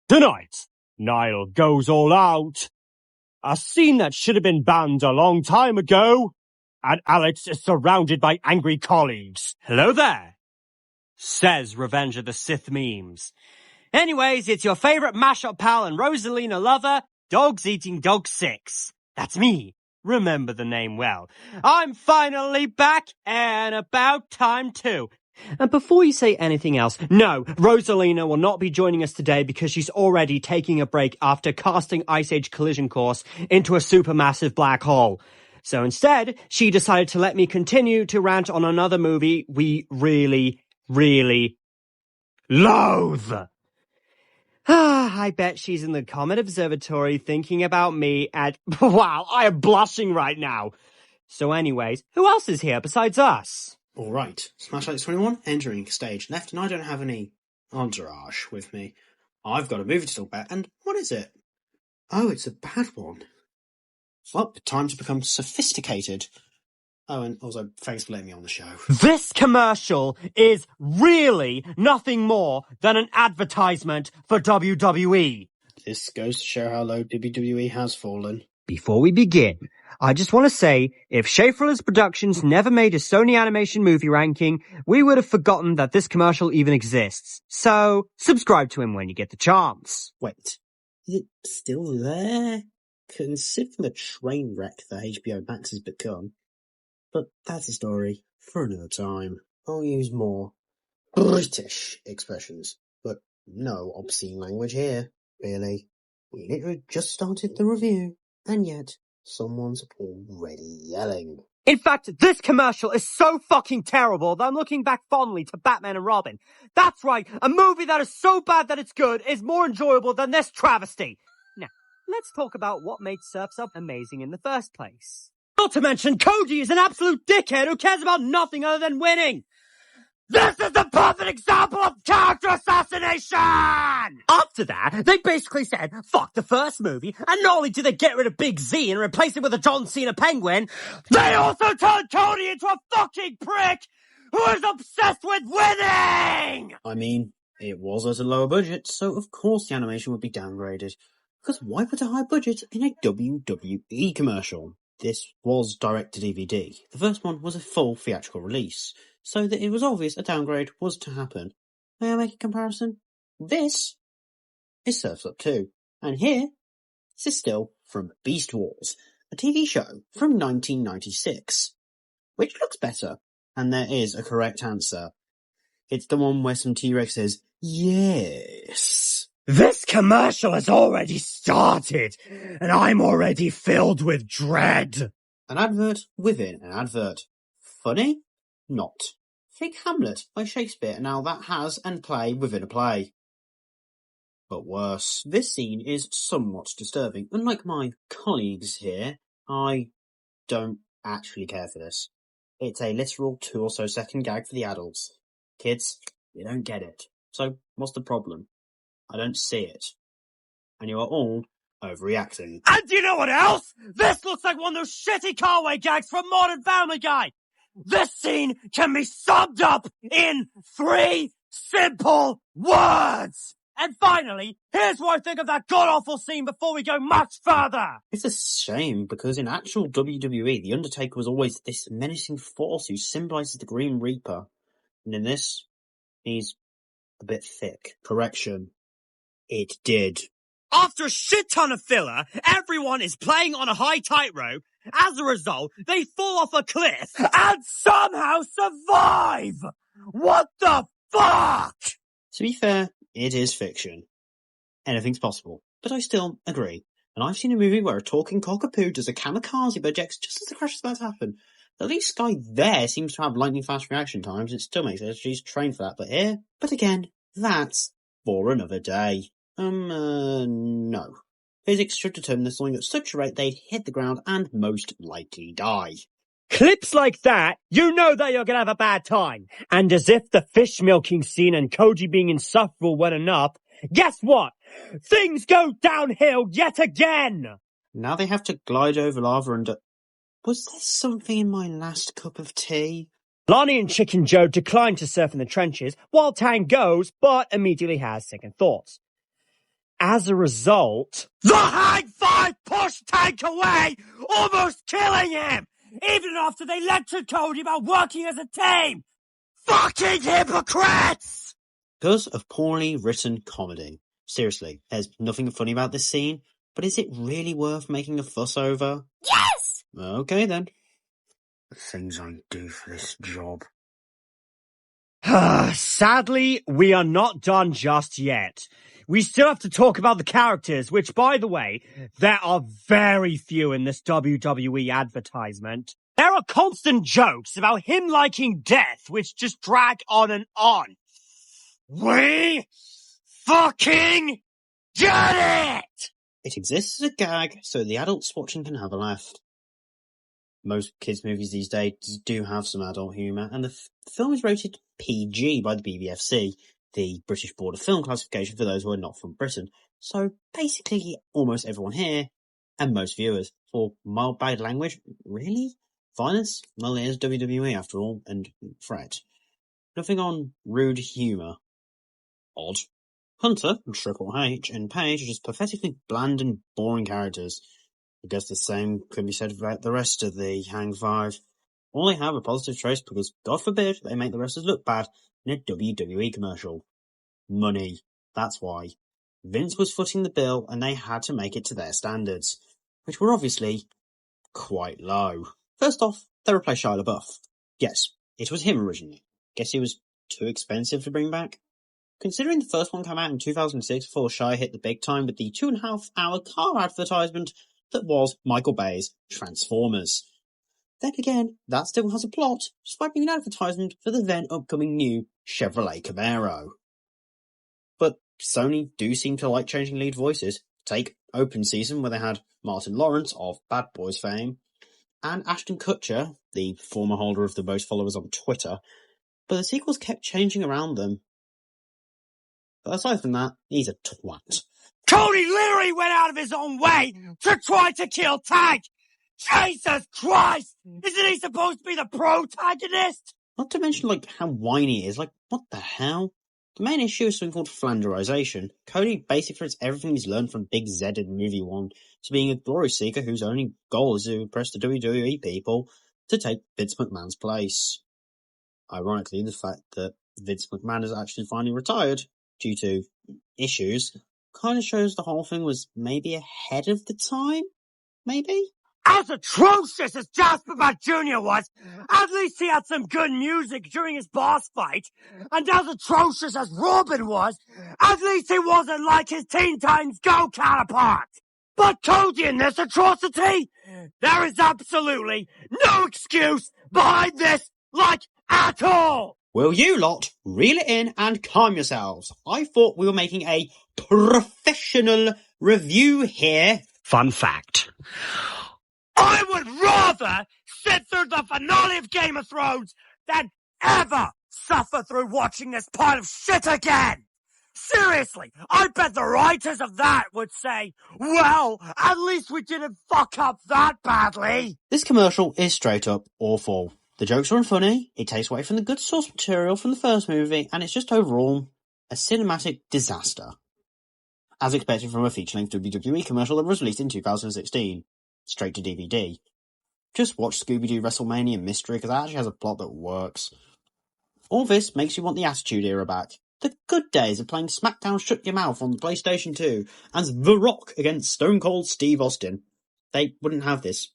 Tonight, Niall goes all out. A scene that should have been banned a long time ago. And Alex is surrounded by angry colleagues. Hello there, says Revenge of the Sith memes. Anyways, it's your favorite mashup pal and Rosalina lover, Dogs Eating Dog 6. That's me. Remember the name well. I'm finally back, and about time too. And before you say anything else, no, Rosalina will not be joining us today because she's already taking a break after casting Ice Age Collision Course into a supermassive black hole. So instead, she decided to let me continue to rant on another movie we really, really loathe. I bet she's in the Comet Observatory thinking about me and... Wow, I am blushing right now. So anyways, who else is here besides us? Alright, SmashAlex21 entering stage left, and I don't have any entourage with me. I've got a movie to talk about, and what is it? Oh, it's a bad one. Well, time to become sophisticated. Oh, and also, thanks for letting me on the show. This commercial is really nothing more than an advertisement for WWE. This goes to show how low WWE has fallen. Before we begin, I just want to say, if Schaefer's Productions never made a Sony Animation movie ranking, we would have forgotten that this commercial even exists. So, subscribe to him when you get the chance. Wait, is it still there? Considering the train wreck that HBO Max has become. But that's a story for another time. I'll use more British expressions, but no obscene language here, really. We literally just started the review, and yet someone's already yelling. In fact, this commercial is so fucking terrible that I'm looking back fondly to Batman and Robin. That's right, a movie that is so bad that it's good is more enjoyable than this travesty. Now, let's talk about what made Surf's Up amazing in the first place. Not to mention, Koji is an absolute dickhead who cares about nothing other than winning. This is the perfect example of character assassination! After that, they basically said, fuck the first movie, and not only did they get rid of Big Z and replace it with a John Cena penguin, they also turned Cody into a fucking prick who is obsessed with winning! I mean, it was at a lower budget, so of course the animation would be downgraded. Because why put a high budget in a WWE commercial? This was direct-to-DVD. The first one was a full theatrical release, so that it was obvious a downgrade was to happen. May I make a comparison? This is Surf's Up 2, and here, this is still from Beast Wars, a TV show from 1996. Which looks better? And there is a correct answer. It's the one where some T-Rex says, yes. This commercial has already started, and I'm already filled with dread. An advert within an advert. Funny? Not. Think Hamlet by Shakespeare, and now that has and play within a play. But worse, this scene is somewhat disturbing. Unlike my colleagues here, I don't actually care for this. It's a literal 2 or so second gag for the adults. Kids, you don't get it. So, what's the problem? I don't see it. And you are all overreacting. And you know what else? This looks like one of those shitty Carway gags from Modern Family Guy. This scene can be summed up in 3 simple words. And finally, here's what I think of that god-awful scene before we go much further. It's a shame, because in actual WWE, The Undertaker was always this menacing force who symbolises the Green Reaper. And in this, he's a bit thick. Correction. It did. After a shit ton of filler, everyone is playing on a high tightrope. As a result, they fall off a cliff and somehow survive! What the fuck? To be fair, it is fiction. Anything's possible. But I still agree. And I've seen a movie where a talking cockapoo does a kamikaze projects just as the crash is about to happen. The lead guy there seems to have lightning fast reaction times. It still makes sense. She's trained for that. But here, but again, that's for another day. No. Physics should determine this falling at such a rate they'd hit the ground and most likely die. Clips like that, you know that you're gonna have a bad time. And as if the fish milking scene and Koji being insufferable weren't enough, guess what? Things go downhill yet again! Now they have to glide over lava and... Was there something in my last cup of tea? Lonnie and Chicken Joe decline to surf in the trenches, while Tang goes, but immediately has second thoughts. As a result, the Hang 5 pushed Tank away, almost killing him, even after they lectured Cody about working as a team. Fucking hypocrites! Because of poorly written comedy. Seriously, there's nothing funny about this scene, but is it really worth making a fuss over? Yes! Okay then. The things I do for this job. Sadly, we are not done just yet. We still have to talk about the characters, which, by the way, there are very few in this WWE advertisement. There are constant jokes about him liking death, which just drag on and on. We fucking get it! It exists as a gag, so the adults watching can have a laugh. Most kids' movies these days do have some adult humour, and the film is rated PG by the BBFC, the British Board of Film Classification for those who are not from Britain. So basically almost everyone here, and most viewers, for mild bad language, really? Violence? Well, it is WWE after all, and fret. Nothing on rude humour. Odd. Hunter, Triple H, and Paige are just pathetically bland and boring characters. I guess the same could be said about the rest of the Hang Five. All they have are positive traits because, God forbid, they make the wrestlers look bad in a WWE commercial. Money. That's why. Vince was footing the bill and they had to make it to their standards, which were obviously quite low. First off, they replaced Shia LaBeouf. Yes, it was him originally. Guess he was too expensive to bring back? Considering the first one came out in 2006 before Shia hit the big time with the 2.5-hour car advertisement that was Michael Bay's Transformers. Then again, that still has a plot, despite being an advertisement for the then upcoming new Chevrolet Camaro. But Sony do seem to like changing lead voices. Take Open Season, where they had Martin Lawrence of Bad Boys fame, and Ashton Kutcher, the former holder of the most followers on Twitter, but the sequels kept changing around them. But aside from that, he's a twat. Cody literally went out of his own way to try to kill Tank! Jesus Christ! Isn't he supposed to be the protagonist? Not to mention, how whiny he is. What the hell? The main issue is something called flanderization. Cody basically fits everything he's learned from Big Zed in movie 1 to being a glory seeker whose only goal is to impress the WWE people to take Vince McMahon's place. Ironically, the fact that Vince McMahon is actually finally retired due to issues kind of shows the whole thing was maybe ahead of the time? Maybe? As atrocious as Jasper Bat Jr. was, at least he had some good music during his boss fight. And as atrocious as Robin was, at least he wasn't like his Teen Titans Go counterpart. But Cody in this atrocity, there is absolutely no excuse behind this, at all. Will you lot reel it in and calm yourselves? I thought we were making a professional review here. Fun fact. I would rather sit through the finale of Game of Thrones than ever suffer through watching this pile of shit again. Seriously, I bet the writers of that would say, well, at least we didn't fuck up that badly. This commercial is straight up awful. The jokes are unfunny, it takes away from the good source material from the first movie, and it's just overall a cinematic disaster. As expected from a feature-length WWE commercial that was released in 2016. Straight to DVD. Just watch Scooby-Doo WrestleMania Mystery because that actually has a plot that works. All this makes you want the Attitude Era back. The good days of playing SmackDown Shut Your Mouth on the PlayStation 2 and The Rock against Stone Cold Steve Austin. They wouldn't have this.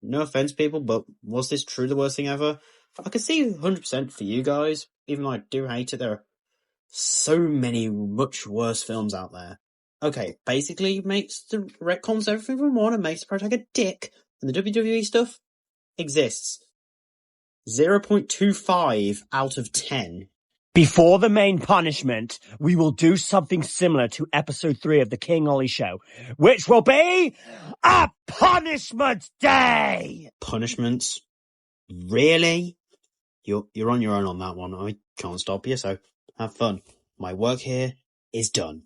No offense, people, but was this truly the worst thing ever? I could see 100% for you guys, even though I do hate it. There are so many much worse films out there. Okay, basically makes the retcons everything from one and makes the protagonist a dick, and the WWE stuff exists. 0.25 out of 10. Before the main punishment, we will do something similar to episode 3 of the King Ollie Show, which will be a punishment day! Punishments? Really? You're on your own on that one. I can't stop you, so have fun. My work here is done.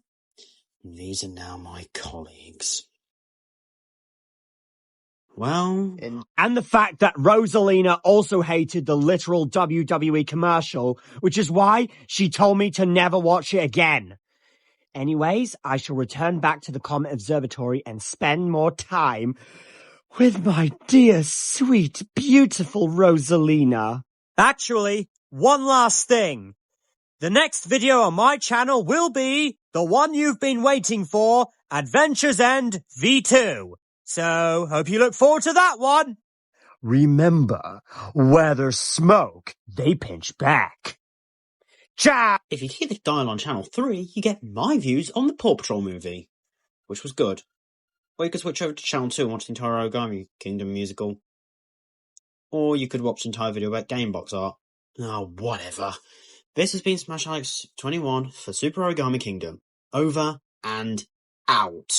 These are now my colleagues. Well... And the fact that Rosalina also hated the literal WWE commercial, which is why she told me to never watch it again. Anyways, I shall return back to the Comet Observatory and spend more time with my dear, sweet, beautiful Rosalina. Actually, one last thing. The next video on my channel will be the one you've been waiting for, Adventures End V2. So, hope you look forward to that one. Remember, where there's smoke, they pinch back. Ciao! If you hear the dial on channel 3, you get my views on the Paw Patrol movie, which was good. Or you could switch over to channel 2 and watch the entire Origami Kingdom musical. Or you could watch the entire video about Gamebox art. Oh, whatever. This has been SmashAlex21 for Super Origami Kingdom. Over and out.